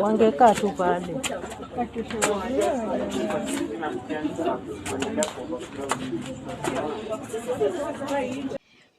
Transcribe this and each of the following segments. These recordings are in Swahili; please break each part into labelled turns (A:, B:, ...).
A: Wangekaa tu pale.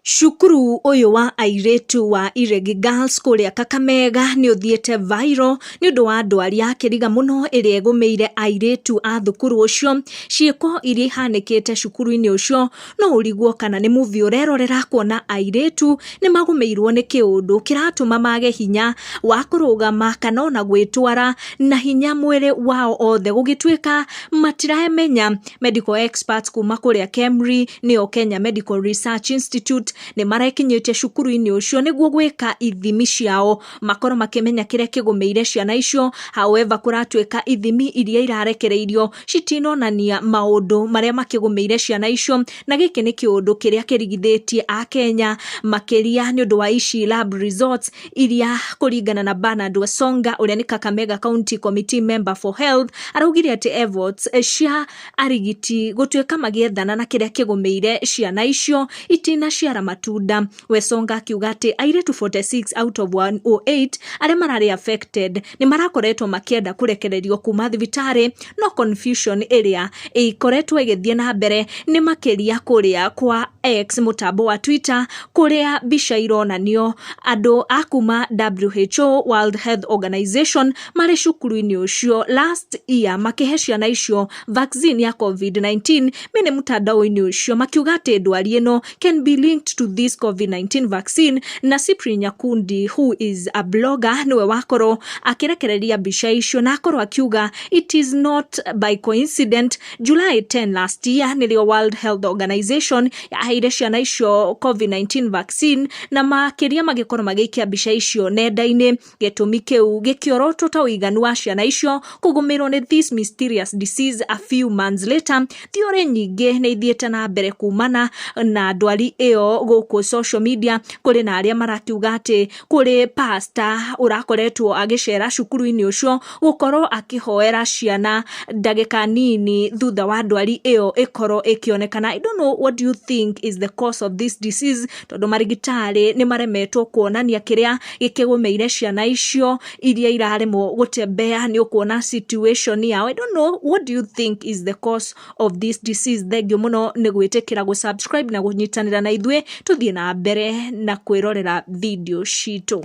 B: Shukuru uyu wa airetu wa Eregi Girls kuria Kakamega ni uthiete viral ni undu wa ndwari ya kiriga muno iria egumeire airetu a thukuru ucio. Ciiko iria ihanikite cukuru-ini ucio no uriguo kana ni movie urerorera kuona airetu ni magumeirwo ni kiundu kiratuma mage hinya wa kurugama kana ona gwitwara na hinya mwiri wao othe gugitwika matiramenya. Medical experts kuma kuria KEMRI nio Kenya Medical Research Institute ni marakinyite cukuru-ini ucio niguo gwika ithimi ciao makoro makimenya kiria kigumeire ciana icio. However, kuratwika ithimi iria irarekereirio citinonania maundu maria makigumeire ciana icio, na giki ni kiundu kiria kirigithitie a Kenya makiria ni undu wa ici lab results iria kuringana na Bernard Wasonga uria ni Kakamega County Committee Member for Health araugire ati efforts cia arigiti gutwika magiethana na kiria kigumeire ciana icio itina ciara matunda. Wasonga akiuga ati airetu 46 out of 108 aria marari affected ni marakoretwo makienda kurekererio kuma thibitari, no confusion iria ikoretwo igithie na mbere ni makiria kuria kwa X mutambo wa Twitter kuria bica ironanio andu akuma WHO World Health Organization mari cukuru-ini ucio last year makihe ciana icio vaccine ya COVID-19. Mene mutandao-ini ucio makiuga ati ndwari ino can be linked to this COVID-19 vaccine, na Cyprian Nyakundi who is a blogger niwe wakoro akirekereria bica icio na akoro akiuga it is not by coincidence. July 10 last year nilio World Health Organization yaheire ciana icio COVID-19 vaccine na makiria magikoro magikia bica icio nenda-ini. Gitumi kiu gikiorotwo ta uiganu wa ciana icio kugumirwo ni this mysterious disease a few months later. Thiore nyingi ni ithiete na mbere kumana na ndwari iyo guku social media. Kuri na aria marakiuga ati kuri pastor urakoretwo agicera cukuru-ini ucio gukorwo akihoera ciana ndagika nini thutha wa ndwari iyo ikoro ikionekana. I don't know, what do you think is the cause of this disease? Tondu marigitari ni maremetwo kuonania kiria gikigumeire ciana icio iria iraremwo gutembea. Ni ukuona situation yao. I don't know, what do you think is the cause of this disease? Thengio muno ni gwitikira gusubscribe na kunyitanira na ithue tuthie na mbere na kwirorera video citu.